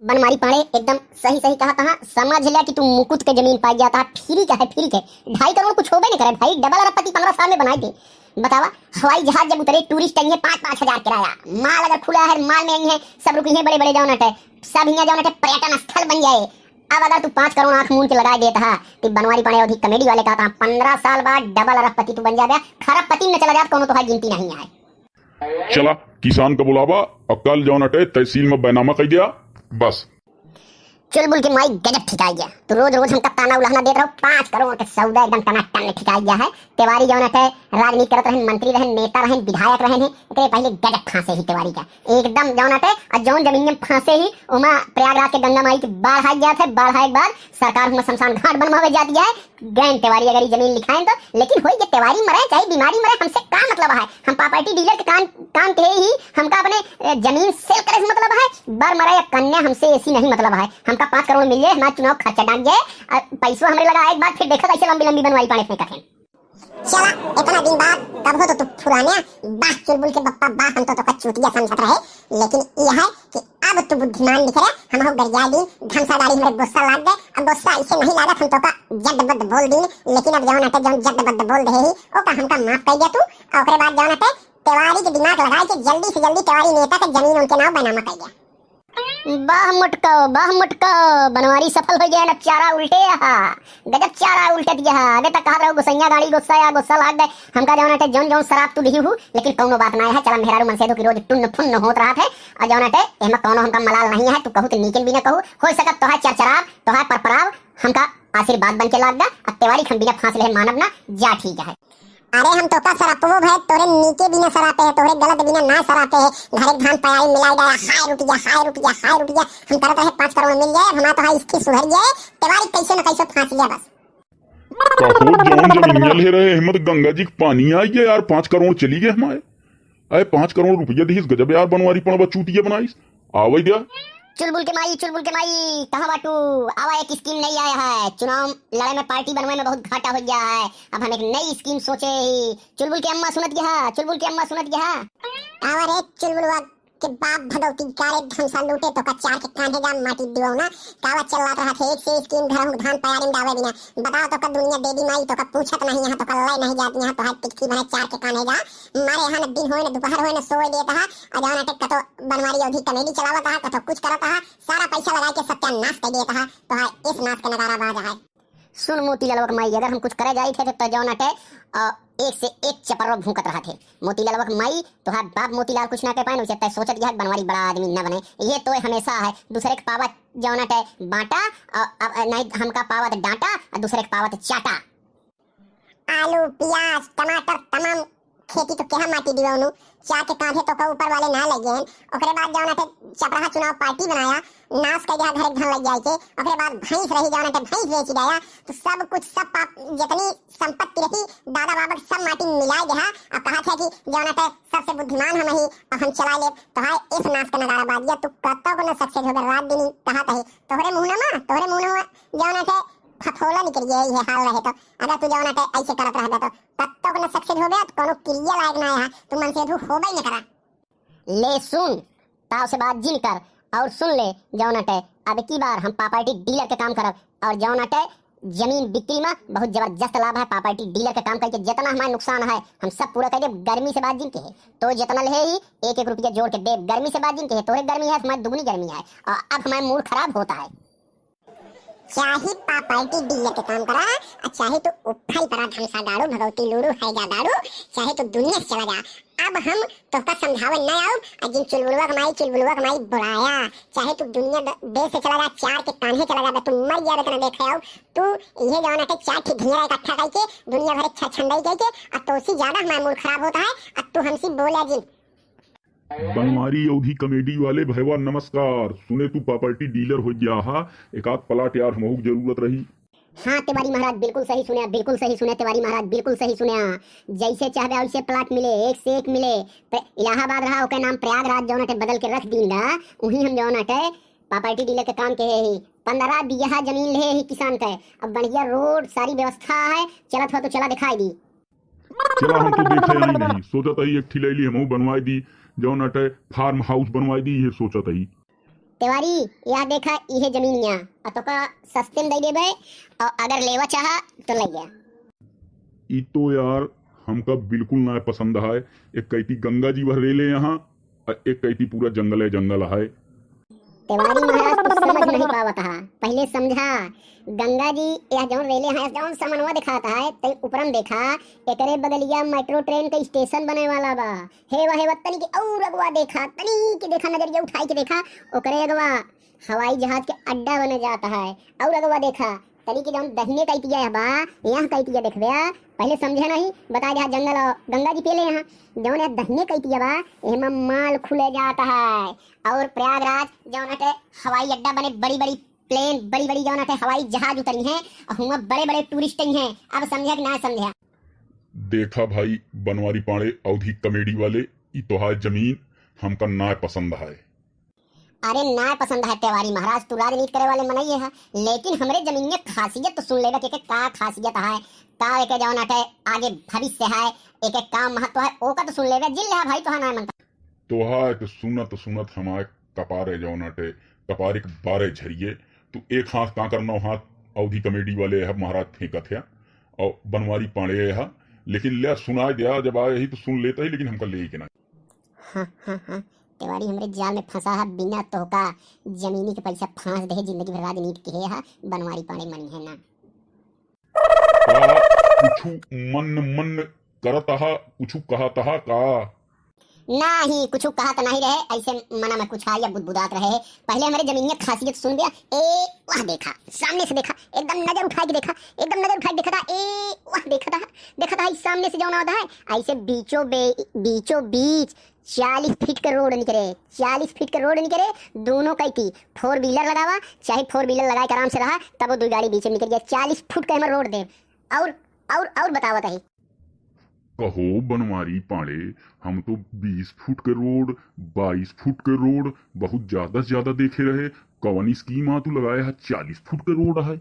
बनमारी पाड़े एकदम सही सही कहा समझ लिया कि तू मुकुट के जमीन पाई जाता फ्री का है 2.5 करोड़ कुछ होबे नहीं करे भाई। डबल अरबपति 15 साल में बनाई थी। बतावा हवाई जहाज जब उतरे टूरिस्ट आई है 5-5 हजार किराया। माल अगर खुला है माल में आई है सब रुकी है बड़े बड़े जाओ नटे सब यहाँ जाओ नटे पर्यटन स्थल बन जाए। अब अगर तू 5 करोड़ आंख मूंद के लगा देता है तो बनवारी पाड़े अवधि कॉमेडी वाले कहता 15 साल बाद डबल अरबपति तू बन जा गया। खरबपति न चला जाता कोनो तो है गिनती नहीं है। चला किसान का बुलावा और कल जौन अटे तहसील में बैनामा कह दिया बस। चुलबुल के माई गजब ठिकाई गया। तो रोज रोज हमका ताना उलाहना देत रहो 5 करोड़ के सौदा एकदम टनाटन में ठिकाई गया है। तिवारी जौन है राजनीति करत रहन मंत्री रहन नेता रहन विधायक रहन एकरे पहले गजब फांसे ही तिवारी का एकदम जौन है और जौन जमीन में फांसे ही उमा प्रयागराज के गंगा माई की बाढ़ आ जात है। बाढ़ आए के बाद सरकार में शमशान घाट बनवावे जाती है। गैन तिवारी अगर जमीन लिखाएं तो लेकिन होई जे तिवारी मरे चाहे बीमारी मरे हमसे का मतलब है। हम प्रॉपर्टी डीलर के काम के ही हमका अपने जमीन सेल करे से मतलब है। बर मरे या कन्या हमसे ऐसी नहीं मतलब है। हमका 5 करोड़ मिल जाए हमारा चुनाव खर्चा डाल जाए पैसा हमारे लगा एक बार फिर देखा कैसे लंबी लंबी बनवाई पाने में कखें। चला इतना दिन बाद कब हो तो तू पुराने बाह चुलबुल के बप्पा बाह हम तो चूतिया समझत रहे। लेकिन यह है कि अब तू बुद्धिमान दिख रहा। हम हो गरिया दी धमसादारी हमारे गुस्सा लाग गए। अब गुस्सा ऐसे नहीं लागत हम तो का जद बद बोल दी। लेकिन अब जौन अटे जौन जद बद बोल दे ही ओ का हमका माफ कर दिया तू। और ओकरे बाद जौन अटे तिवारी के दिमाग लगाए कि जल्दी से जल्दी तिवारी नेता के जमीन उनके नाम बनामा कर दिया। बाह मुटको बनवारी सफल हो गया। न चारा उल्टे गजब चारा उल्टे दिया। आगे तक कहा रहो गुसैया गाड़ी गुस्सा लाग गए हमका जौन है जौन शराब तू ली हूँ लेकिन कौनो बात ना है। चला मेहरारू मन से की रोज टुन्न फुन्न होत रहा है और जौन है एमा कौनो हमका मलाल नहीं है। तू कहू तो नीचे भी ना कहू हो सकत तो है चरचराव तो है परपराव हमका आशीर्वाद बन के लाग गया। अब तिवारी खम बिना फांस ले मानव ना जा ठीक है। अरे हम तो का सरापो है तोरे नीचे बिना सरापे है तोरे गलत बिना ना सरापे है। घरे धान पयाई मिलाई गया हाय रुपया हम करत रहे 5 करोड़ मिल जाए हमारा तो है इसकी सुधर जाए। तिवारी कैसे न कैसे फांस लिया बस। काको जौन जमीनिया ले रहे हिम्मत गंगा जी पानी आई है यार 5 करोड़ चली गए हमारे। अरे 5 करोड़ रुपया दीस गजब यार बनवारी पड़वा चूतिया बनाई आवे क्या। चुलबुल के माई कहाँ बाटू आवा एक स्कीम नहीं आया है। चुनाव लड़ाई में पार्टी बनवाने में बहुत घाटा हो गया है। अब हम एक नई स्कीम सोचे ही। चुलबुल की अम्मा सुनत गया आवा रे चुलबुलवा के बाप भदौती कारे धमसा लूटे तो का 4 के कांधे जा माटी दियो ना कावा चल रहा था। एक से स्कीम घर हम धान पयारी में डावे बिना बताओ तो का दुनिया देवी माई तो का पूछत नहीं यहाँ तो का लय नहीं जाती यहाँ तो है टिकटी भरे 4 के कांधे जा मारे यहाँ न दिन होए न दोपहर होए न सोए देता है। और जाना टेक कतो बनवारी अवधि कॉमेडी चलावता है कतो कुछ करता है सारा पैसा लगा के सत्यानाश कर देता है। तो है इस नाश का नगारा बाज है। सुन मोतीलाल माई अगर हम कुछ करे जाए थे तो जौन अटे एक से एक चपरो भूकत रहा थे। मोतीलाल माई तो है बाप मोतीलाल कुछ ना कर पाए उसे सोचत गया बनवारी बड़ा आदमी न बने। ये तो हमेशा है दूसरे के पावत जौन अटे बांटा नहीं हमका पावत डांटा और दूसरे के पावत चाटा। आलू प्याज टमाटर तमाम खेती तो क्या माटी दिवनु 4 के कांधे तो का ऊपर वाले ना लगे हैं। ओकरे बाद जौन है चपराहा चुनाव पार्टी बनाया नाश कर दिया घर धन लग जाए के। ओकरे बाद भैंस रही जौन है भैंस बेच दिया तो सब कुछ सब जितनी संपत्ति रही दादा बाबा सब माटी मिला गया। और कहा था कि जौन है सबसे बुद्धिमान हम ही और हम चला ले तो है इस नाश का नगारा बाज गया। तू कत्ता को न सक्सेस हो गया रात दिन कहा था तोहरे मुंह में जौन है फफोला निकल गया ये हाल रहे। तो अगर तू जौन है ऐसे करत रह तो तब तक न सक्सेस हो गया तो कोनो क्रिया लायक ना है तू मन से तू होबे न करा। ले सुन ताव से बात जिन कर और सुन ले जौन अटे अब की बार हम प्रॉपर्टी डीलर के काम करब और जौन अटे जमीन बिक्री में बहुत जबरदस्त लाभ है। प्रॉपर्टी डीलर का काम करके जितना हमारा नुकसान है हम सब पूरा कर दे। गर्मी से बात जिन के है तो जितना ले ही 1-1 रुपया जोड़ के दे। गर्मी से बात जिन के है तोरे गर्मी है हमारी दुगनी गर्मी है और अब हमारा मूड खराब होता है। चाहे प्रॉपर्टी डीलर के काम करा और चाहे तो उफाई पड़ा धमसा दारू भगवती लूरू है जा दारू चाहे तो दुनिया से चला जा। अब हम तो का समझावन न आओ और जिन चुलबुलवा कमाई बुलाया चाहे तू दुनिया देश से चला जा 4 के कान्हे चला जा तू मर गया तो देखे आओ तू ये जौन है 4 ठीक ढिया इकट्ठा करके दुनिया भर छंडाई करके और तो उसी ज्यादा हमारा मूड खराब होता है। अब तू हमसे बोला जिन बनवारी अवधि कॉमेडी वाले भैया नमस्कार। सुने तू प्रॉपर्टी डीलर हो गया हा एक आध प्लाट यार हमहू जरूरत रही। हाँ तिवारी महाराज बिल्कुल सही सुने तिवारी महाराज बिल्कुल सही सुने। जैसे चाहे वैसे प्लाट मिले एक से एक मिले। इलाहाबाद रहा ओके नाम प्रयागराज जौन अटे बदल के रख दींगा वही हम जौन अटे प्रॉपर्टी डीलर के काम के है ही 15 बीघा जमीन ले ही किसान के। अब बढ़िया रोड सारी व्यवस्था है चलत हो तो चला दिखाई दी। चला हम तो देखे ही नहीं सोचत ही एक ठिलैली हमहू बनवाई दी जौन अटे फार्म हाउस बनवाई दी ये सोचत ही। तिवारी यह देखा यह जमीनिया तो का सस्ते में दे देबे और अगर लेवा चाहा तो ले गया। ई तो यार हमका बिल्कुल ना पसंद है। एक कहती गंगा जी भर रेले यहाँ और एक कहती पूरा जंगल है जंगल है। तिवारी महाराज तो समझ नहीं पावत है, पहले समझा। गंगा जी यह जौन रेले हैं जौन समनवा दिखाता है ते ऊपरम देखा एकरे बगलिया मेट्रो ट्रेन का स्टेशन बने वाला बा। हेवा तनी के और अगवा देखा, तनी के देखा, नजरिया उठाई के देखा ओकरे अगवा हवाई जहाज के अड्डा बने जाता है। और अगवा देखा तनी के जौन दहिने कइतिया है बा यहाँ कइतिया देखबे पहले समझे नहीं बता जहाँ जंगल और गंगा जी पेले यहाँ जौन है दहिने कइतिया बा एमा माल खुले जाता है। और प्रयागराज जौन है हवाई अड्डा बने, बड़ी बड़ी प्लेन, बड़ी बड़ी जौन है हवाई जहाज उतरी हैं और हुआ बड़े बड़े टूरिस्ट हैं। अब समझा कि ना समझा? देखा भाई बनवारी पाड़े अवधि कॉमेडी वाले, ई तोहार जमीन हमका ना पसंद है। अरे ना पसंद है तिवारी महाराज, तू राजनीति करे वाले मनइए है, लेकिन हमरे जमीन में खासियत तो सुन लेगा कि का खासियत है, का एक जौन है आगे भविष्य है, एक का महत्व है, ओका तो सुन लेगा। जिल है भाई तोहा ना मनता तोहार तो सुनत हमारे कपारे जौन हटे कपार एक बारे झरिए। तू एक हाथ का करना हाथ अवधि कॉमेडी वाले है महाराज फेंकत है और बनवारी पाड़े है, लेकिन ले सुना दिया जब आए ही तो सुन लेता ही, लेकिन हमका ले के ना। हाँ तिवारी हमरे जाल में फंसा है, बिना तोहका जमीनी के पैसा फांस दे, जिंदगी भर राजनीति के है बनवारी पाड़े मनी है ना। कुछ मन करता हा कुछ कहता का नहीं कुछ कहा तो नहीं रहे, ऐसे मना में कुछ या बुदबुदात रहे। पहले हमारे जमीन में खासियत सुन गया। ए वह देखा, सामने से देखा, एकदम नजर उठा के देखा, एकदम नजर उठा के देखा था। ए वह देखा था सामने से जौन होता है ऐसे बीचों बीच 40 फीट के रोड निकले, 40 फीट के रोड निकले। दोनों कई थी 4 व्हीलर लगावा, चाहे 4 व्हीलर लगाए के आराम से रहा, तब वो 2 गाड़ी बीच में निकल गया। 40 फुट का हमारा रोड दे। और बतावत है कहो बनवारी पाड़े, हम तो 20 फुट के रोड 22 फुट के रोड बहुत ज्यादा से ज्यादा देखे रहे। कौन स्कीम तू लगाया है 40 फुट के रोड है।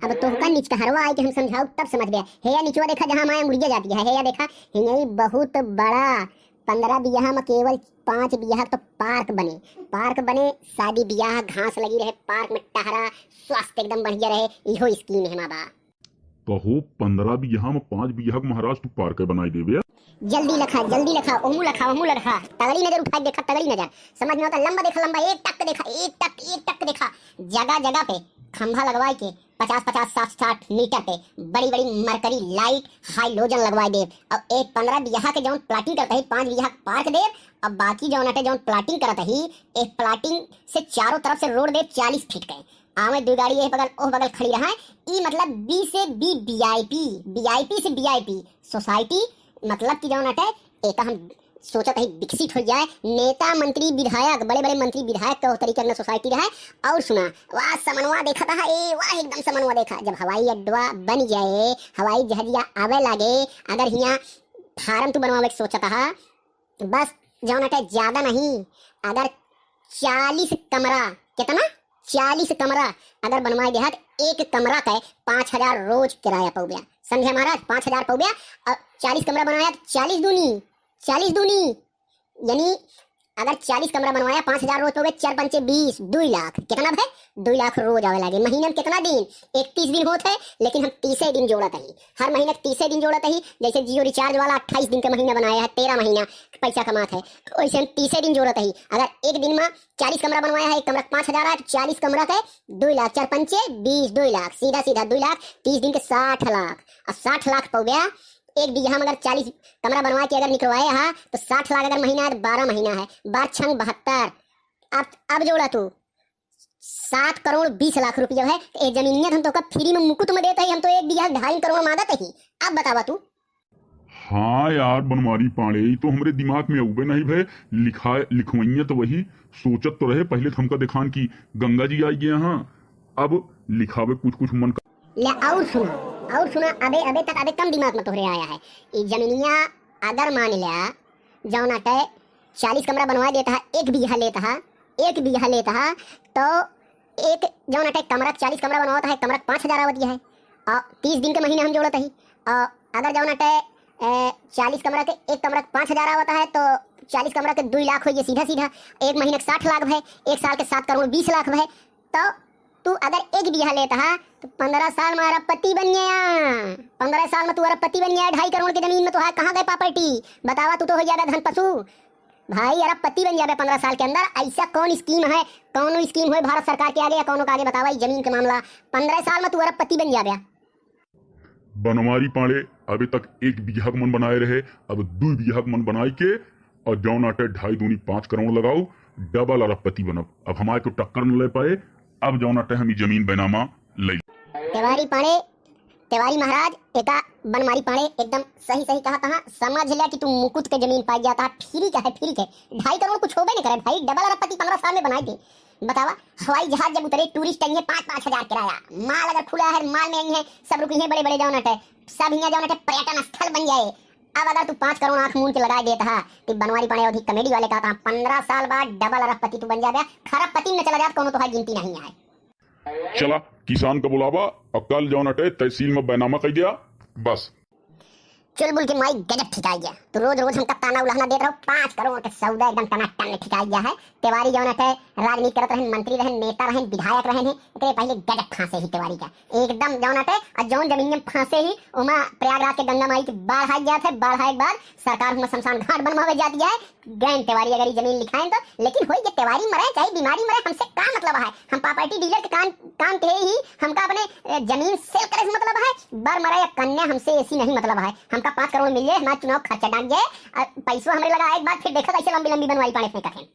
अब तोहका नीच हरवा आए कि हम समझाओ तब समझ गया। हेया नीचवा देखा जहाँ माया मुर्गिया जाती है, हेया देखा हिंगई बहुत बड़ा 15 बियाह में केवल 5 बियाह तो पार्क बने, शादी बियाह घास लगी रहे, पार्क में टहरा, स्वास्थ्य एकदम बढ़िया रहे, इहो स्कीम है हमारा। कहो 15 बियाह में 5 बियाह महाराज तू पार्क बनाई देवे। जल्दी लखा ओमू लखा तगड़ी नजर उठा देखा, तगड़ी नजर समझ में आता। लंबा देखा, एक टक देखा, जगह पे खंभा लगवाए के 50 60 मीटर पे बड़ी बड़ी मरकरी लाइट हाइलोजन लगवाए दे। और एक 15 बियाह के जौन प्लाटिंग करता है 5 बियाह पार्क दे, और बाकी जौन है जौन प्लाटिंग करता ही एक प्लाटिंग से चारों तरफ से रोड दे 40 फीट के। आवे 2 गाड़ी एक बगल ओह बगल खड़ी रहा है। ई मतलब बी से बी वीआईपी से वीआईपी सोसाइटी, मतलब कि जौन है एक हम सोचत है विकसित हो जाए, नेता मंत्री विधायक बड़े बड़े मंत्री विधायक का तरीके में सोसाइटी रहे। और सुना वाह समनवा देखा था, वाह एकदम समनवा देखा। जब हवाई अड्डा बन जाए, हवाई जहाजिया आवे लागे, अगर हियाँ फार्म तू बनवावे सोचता है, बस जौन है ज्यादा नहीं, अगर 40 कमरा, कितना 40 कमरा अगर बनवाए गया तो एक कमरा का 5000 रोज किराया पौ गया। समझे महाराज, 5000 पौ गया। और 40 कमरा बनाया तो 40 दूनी यानी अगर 40 कमरा बनवाया 5000 रोज हो गए, 4 पंचे 20, 2 लाख। कितना है 2 लाख रोज आवे लगे। महीने में कितना दिन, 31 दिन होते है, लेकिन हम 30 दिन जोड़त ही, हर महीने 30 दिन जोड़त ही। जैसे जियो रिचार्ज वाला 28 दिन का महीना बनाया है, 13 महीना पैसा कमाता है, वैसे हम 30 दिन जोड़त ही। अगर एक दिन में 40 कमरा बनवाया है, एक कमरा 5000 है, 40 कमरा का 2 लाख, 4 पंचे 20, 2 लाख, सीधा 2 लाख, 30 दिन के 60 लाख। और 60 लाख पौ गया एक बीघा में। अगर 40 कमरा बनवा के अगर निकलवाया है तो 60 लाख अगर महीना है तो 12 महीना है, 12 छंग 72। अब जोड़ा तू 7 करोड़ 20 लाख रुपया है। ये जमीनियत हम तो का फ्री में मुकुट में देता ही, हम तो एक बीघा 2.5 करोड़ मांगत ही। अब बतावा तू। हाँ यार बनवारी पाड़े, तो हमरे दिमाग में उबे नहीं भे लिखवइया तो वही सोचत तो रहे। पहले तो हमका दिखान की गंगा जी आई यहाँ, अब लिखावे कुछ मन का। ले और सुना अबे तक कम दिमाग में तोहरे आया है। ये जमीनिया अगर मान लिया जौन अटे 40 कमरा बनवा देता है, एक बीघा लेता है, तो एक जौन अटे कमरा 40 कमरा बनवाता है, कमरा 5000 आवती है। और 30 दिन के महीने हम जोड़ते ही। और अगर जौन अटे 40 कमरा के एक कमरा 5000 आवता है, तो 40 कमरा के 2 लाख हो गए सीधा सीधा, एक महीने के 60 लाख है, एक साल के 7 करोड़ 20 लाख है। तो तू अगर एक बीघा लेता है तो 15 साल में अरबपति बन गया। 15 साल में तू अरबपति बन गया। 2.5 करोड़ की जमीन में तो है कहाँ गए प्रॉपर्टी? बतावा, तू तो हो जाएगा धन पशु भाई, अरबपति बन जाए 15 साल के अंदर। ऐसा कौन स्कीम है, कौन स्कीम है भारत सरकार के आगे या कौन के आगे? बतावा जमीन के मामला 15 साल में तू अरबपति बन जाए। बनवारी पाड़े अभी तक 1 बीघा का मन बनाए रहे, अब 2 बीघा का मन बनाई के और जौन आटे 2.5 दूनी 5 करोड़ लगाओ, डबल अरबपति बनब। अब हमारे को टक्कर न ले पाए, अब जौन आटे हम जमीन बेनामा ले। तिवारी महाराज एका बनमारी पाड़े एकदम सही कहा समझ लिया कि तू मुकुट के जमीन पाई जाता। फ्री का है 2.5 करोड़ कुछ होबे नहीं करे भाई, डबल अरबपति 15 साल में बनाई थी। बतावा, हवाई जहाज जब उतरे टूरिस्ट आई है 5-5 हजार किराया, माल अगर खुला है, माल में आई है, सब रुकी है, बड़े जौन है सब यहाँ जौन है पर्यटन स्थल बन जाए। अब अगर तू 5 करोड़ आंख मूंद के लगा देता है तो बनवारी पाड़े अधिक कमेडी वाले कहता 15 साल बाद डबल अरबपति तू बन जाएगा। खरबपति में चला जाता कोनो तो है गिनती नहीं है। चला किसान का बुलावा और कल जौन अटे तहसील में बैनामा कर दिया बस। चुलबुल के माई गजब ठिकाई गया। तो रोज हमका ताना उलाहना देता रहो। 5 करोड़ के सौदा एकदम टनाटन में ठिकाई गया है। तिवारी जौन है राजनीति करत रहन, मंत्री रहन, नेता रहन, विधायक रहन है, एकरे पहले गजब फांसे ही तिवारी का एकदम जौन है। और जौन जमीन में फांसे ही उमा प्रयागराज के गंगा माई की बाढ़ आ जात है। बाढ़ आए के बाद सरकार में शमशान घाट बनवावे जाती है। गैन तिवारी अगर जमीन लिखाएं तो, लेकिन होई जे तिवारी मरे चाहे बीमारी मरे, हमसे का मतलब है? हम प्रॉपर्टी डीलर के काम के ही हमका अपने जमीन सेल करे से मतलब है। बर मरे या कन्या हमसे ऐसी नहीं मतलब है। हमका 5 करोड़ मिल जाए, हमारा चुनाव खर्चा डाल जाए, पैसा हमारे लगा एक बार, फिर देखा कैसे लंबी बनवाई पाने में कठिन।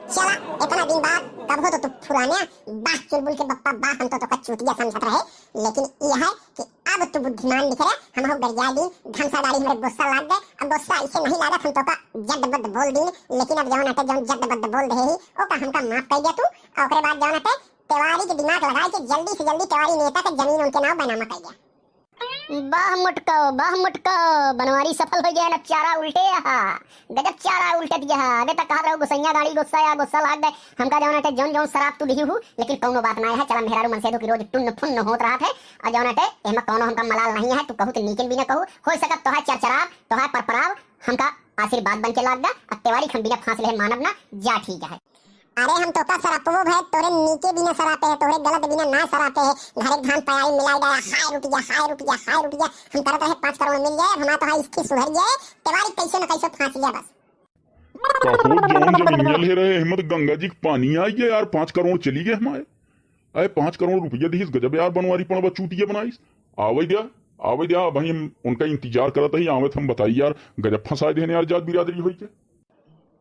चला इतना दिन बाद कब हो तो तू फुरानिया बाह चुलबुल के बप्पा बाह हम तो चूतिया समझत रहे। लेकिन यह है कि अब तू बुद्धिमान दिख रहा। हम हो गरिया दी घमसादारी हमारे गुस्सा लाग गए। अब गुस्सा ऐसे नहीं लागत, हम तो का जद बद बोल दी। लेकिन अब जौन आते जौन जद बद बोल रहे ही ओका हमका माफ कर दिया तू। और ओकरे बाद जौन आते तिवारी के दिमाग लगाए कि जल्दी से जल्दी तिवारी नेता के जमीन उनके नाम बनामा कर दिया। बाह मुटको बनवारी सफल हो गया। न चारा उल्टे गजब चारा उल्टे दिया। आगे तक कहा रहो गुसैया गाड़ी गुस्सा लाग गए हमका जौन है जौन शराब तू ली हूँ, लेकिन कौनो बात ना है। चला मेहरारू मन से दो कि रोज टुन्न फुन्न होत रहा है। और जौन है एमा कौनो हमका मलाल नहीं है। तू कहू तो नीकिन भी ना कहू, हो सकत तो है चरचराव तो है परपराव हमका आशीर्वाद बन के लाग गा। अब तिवारी हम बिना फांस ले मानव ना जा ठीक है। अरे हम तो का सरापो है, तोरे नीचे बिना सरापे है, तोरे गलत बिना ना सरापे है। घरे धान पयाई मिलाई गया, हाय रुपया हम करत रहे 5 करोड़ मिल जाए, हमारा तो है इसकी सुधर जाए। तिवारी कैसे न कैसे फांस लिया बस। काको जौन जमीनिया ले रहे हिम्मत गंगा जी पानी आई है यार। 5 करोड़ चली गए हमारे। अरे 5 करोड़ रुपया दीस गजब यार। बनवारी पड़ चूतिया बनाईस। आवे दिया भाई, हम उनका इंतजार करत ही आवत हम बताई यार। गजब फंसा देने यार जात बिरादरी हुई के।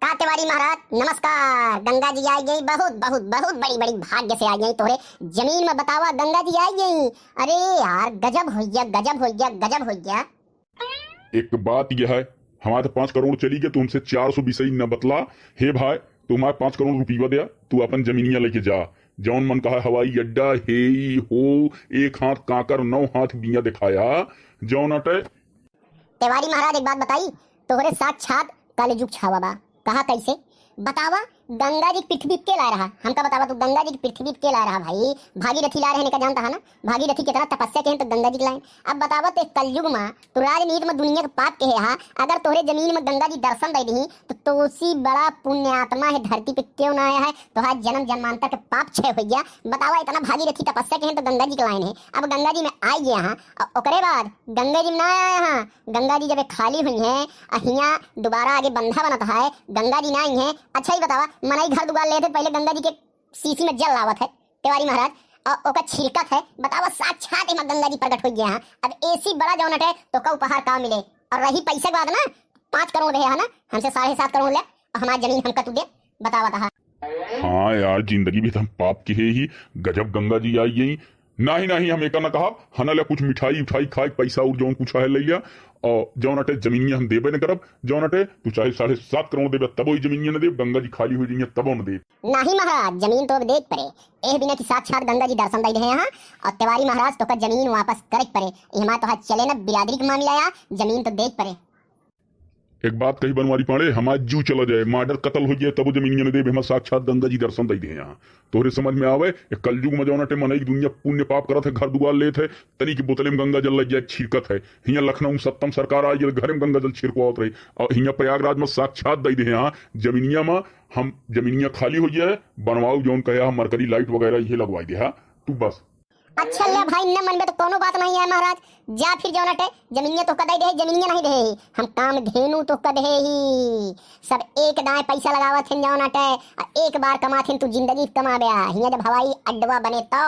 तिवारी महाराज नमस्कार। गंगा जी आई गई, बहुत बड़ी भाग्य से आई गई तोरे जमीन में। बतावा गंगा जी आई गई। अरे यार गजब हो गया। एक बात यह है, हमारे 5 करोड़ चली गए, तुमसे 420 न बतला। हे भाई तुम्हारे 5 करोड़ रुपया दिया, तू अपन जमीनिया लेके जा। जौन मन कहा हवाई अड्डा हे हो, 1 हाथ काकर 9 हाथ बिया दिखाया जौन अटे। तिवारी महाराज एक बात बताई, तोहरे साक्षात कालीजुग छावा बा। कहा कैसे? बतावा गंगा जी पृथ्वी के ला रहा हमका। बतावा तू गंगा जी पृथ्वी के ला रहा भाई। भागीरथी ला रहे का जानता है ना? भागीरथी की तरह तपस्या के हैं तो गंगा जी के लाए। अब बतावा तो कलयुग में तो राजनीति में दुनिया के पाप के है। अगर तोहरे जमीन में गंगा जी दर्शन दे दी तो तोसी बड़ा पुण्य आत्मा है धरती पे क्यों ना आया है? तो है जन्म जन्मांतर के पाप क्षय हो गया। बतावा इतना भागीरथी तपस्या के हैं तो गंगा जी के लाए हैं। अब गंगा जी में आई गया हाँ, ओकरे बाद गंगा जी में ना आया यहाँ। गंगा जी जब खाली हुई है अहिया दोबारा आगे बंधा बनता है, गंगा जी ना आई है। अच्छा ही बतावा मनाई घर दुगार ले थे पहले गंगा जी के सीसी में जल लावत है तिवारी महाराज और ओका छिड़कत है। बतावा साक्षात एमा गंगा जी प्रकट हो गया है। अब ऐसी बड़ा जौनट है तो का उपहार का मिले। और रही पैसे के बाद ना 5 करोड़ रहे है ना, हमसे 7.5 करोड़ ले और हमारी जमीन हमका तू दे। बतावा कहा। हाँ यार जिंदगी भी हम पाप की है ही। गजब गंगा जी आई यही। नहीं हम एक ना कहा हना कुछ मिठाई उठाई खाए पैसा और जौन कुछ है ले लिया। और जौन अटे जमीनिया हम देबे न करब। जौन अटे तू चाहे 7.5 करोड़ देबे तब वही जमीनिया न दे। गंगा जी खाली हुई जाइए तब न दे। नहीं महाराज जमीन तो देख पड़े ए बिना की साक्षात गंगा जी दर्शन दे रहे हैं। और तिवारी महाराज तो का जमीन वापस करे पड़े। हमारा तो चले ना बिरादरी का मामला आया, जमीन तो देख पड़े। एक बात कही बनवारी पाड़े, हमार जू चला जाए, मर्डर कत्ल हो जाए, तब जमीनिया ने दे हम साक्षात गंगा जी दर्शन दे दे यहाँ तोहरे समझ में आवे। एक कलयुग में जौना टे मनई दुनिया पुण्य पाप करत है, घर दुआर लेत है, तनी की बोतले में गंगा जल लग जाए छिड़कत है। हियाँ लखनऊ में सत्तम सरकार आई घर में गंगा जल छिड़कवात रही, और हियाँ प्रयागराज में साक्षात दे दे यहाँ जमीनिया में। हम जमीनिया खाली हो जाए, बनवाऊ जौन कहे मरकरी लाइट वगैरह ये लगवाई दे तू बस। अच्छा ले भाई, न मन में तो कोनो बात नहीं है महाराज, जा फिर जो नटे जमीनिया तो कदई दे, जमीनिया नहीं दे, हम काम धेनु तो कदे ही। सब एक दाएं पैसा लगावत हैं जो नटे, एक बार कमाथिन तू जिंदगी कमा बया। हिया जब हवाई अड्डा बने तो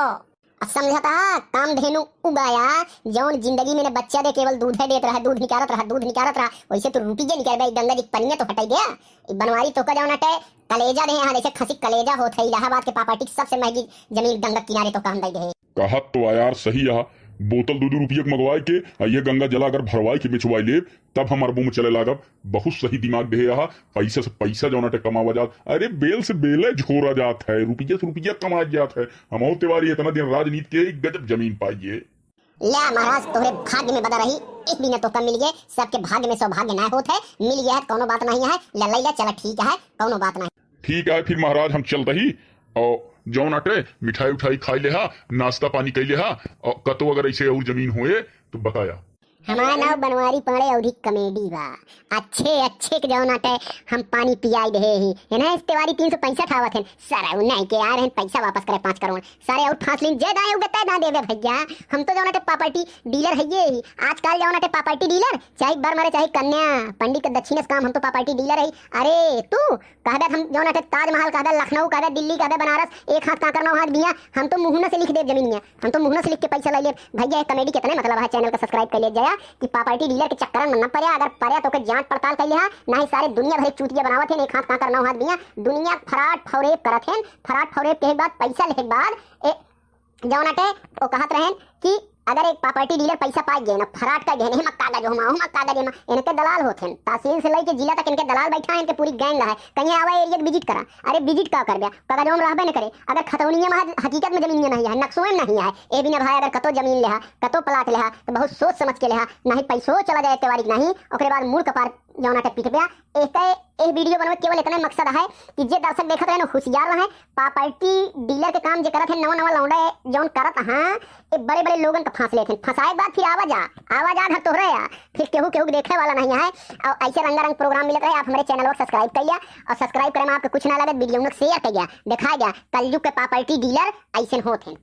समझता काम धेनु उगाया, जौन जिंदगी में बच्चा दे केवल दूध है देत रहा, दूध निकारत रहा, वैसे तो रूपी जे निकाल गंगा जी पनिया तो हटाई गया। बनवारी तो का जो नटे कलेजा दे यहाँ, जैसे खसी कलेजा होता है। इलाहाबाद के प्रॉपर्टी सबसे महंगी जमीन गंगा किनारे तो काम दे। कहा तो यार सही है, बोतल 2-2 रुपये मंगवाए के ये गंगा जला अगर भरवाई के बिछवाई ले, तब हमार मुंह में चले लागब। बहुत सही दिमाग दे रहा, पैसे से पैसा जो नाटे कमावा जात, अरे बेल से बेले झोरा जात है, रुपये से रुपया कमा जात है। हम तिवारी इतना दिन राजनीति के गजब जमीन पाइए। ला महाराज तोहरे भाग्य में बदा रही, एक भी न तो कम मिल गए, सबके भाग्य में सौभाग्य न होत है, मिल गया है कोनो बात नहीं है। लल्ला चला ठीक है, कोनो बात नहीं। ठीक है फिर महाराज हम चल रही, और जौन अटे मिठाई उठाई खाई ले, नाश्ता पानी कैले, और कतो अगर ऐसे और जमीन होए तो बताया। हमारा नाम बनवारी पाड़े और कमेडी बा, अच्छे के जौन आटे हम पानी पियाई दे ही है ना। इस तिवारी 365 आवत है सारा नहीं के आ रहे हैं, पैसा वापस करे 5 करोड़ सारे और फांस लें, जे दाए उगता ना देवे भैया। हम तो जौन आटे प्रॉपर्टी डीलर है ये आजकल, जौन आटे प्रॉपर्टी डीलर चाहे बर मारे चाहे कन्या पंडित के दक्षिणस काम, हम तो प्रॉपर्टी डीलर है। अरे तू कहदे हम जौन आटे ताजमहल कहदे, लखनऊ कहदे, दिल्ली कहदे, बनारस, एक हाथ काकर 9 हाथ दिया, हम तो मुहना से लिख दे जमीनिया, हम तो मुहना से लिख के पैसा ले ले भैया। कमेडी कितने मतलब है, चैनल को सब्सक्राइब कर ले जाया कि प्रॉपर्टी डीलर के चक्कर में न पड़े, अगर पड़े तो के जांच पड़ताल कर लिया, नहीं सारे दुनिया भर चूतिया बनावत है, एक हाथ काकर 9 हाथ दिया, दुनिया फराट फौरेब करत है। फराट फौरेब के बाद पैसा लेके बाद जौन आटे वो कहत रहे कि अगर एक प्रॉपर्टी डीलर पैसा पा गए ना, फराट का गए नहीं कागज हो कागज में इनके दलाल होते हैं, तहसील से लेके जिला तक इनके दलाल बैठा है, इनके पूरी गैंग है। कहीं आवा एरिया विजिट करा, अरे विजिट का कर गया कागज में रहबे न करे। अगर खतौनिया में हकीकत में जमीन नहीं है, नक्शों में नहीं है, ए भी ना भाई अगर कतो जमीन लेहा, कतो प्लाट लेहा तो बहुत सोच समझ के लेहा, नहीं पैसो चला जाए तिवारी नहीं, ओकरे बाद मूल कपार जौन आटे पिट गया। एक वीडियो बनवे केवल इतना मकसद है कि जे दर्शक देखत रहे होशियार रहे, प्रॉपर्टी डीलर के काम जे करत है, नवा लौंडे जौन करत हां ए बड़े लोगन के फांस लेते, फंसाए बाद फिर आवाज घर तोहरे या फिर केहू देखे वाला नहीं है। और ऐसे रंगारंग प्रोग्राम मिलत रहे, आप हमारे चैनल को सब्सक्राइब कर लिया, और सब्सक्राइब करे में आपको कुछ ना लगे, वीडियो में शेयर कर दिया, दिखा गया कलयुग के प्रॉपर्टी डीलर ऐसे होते हैं।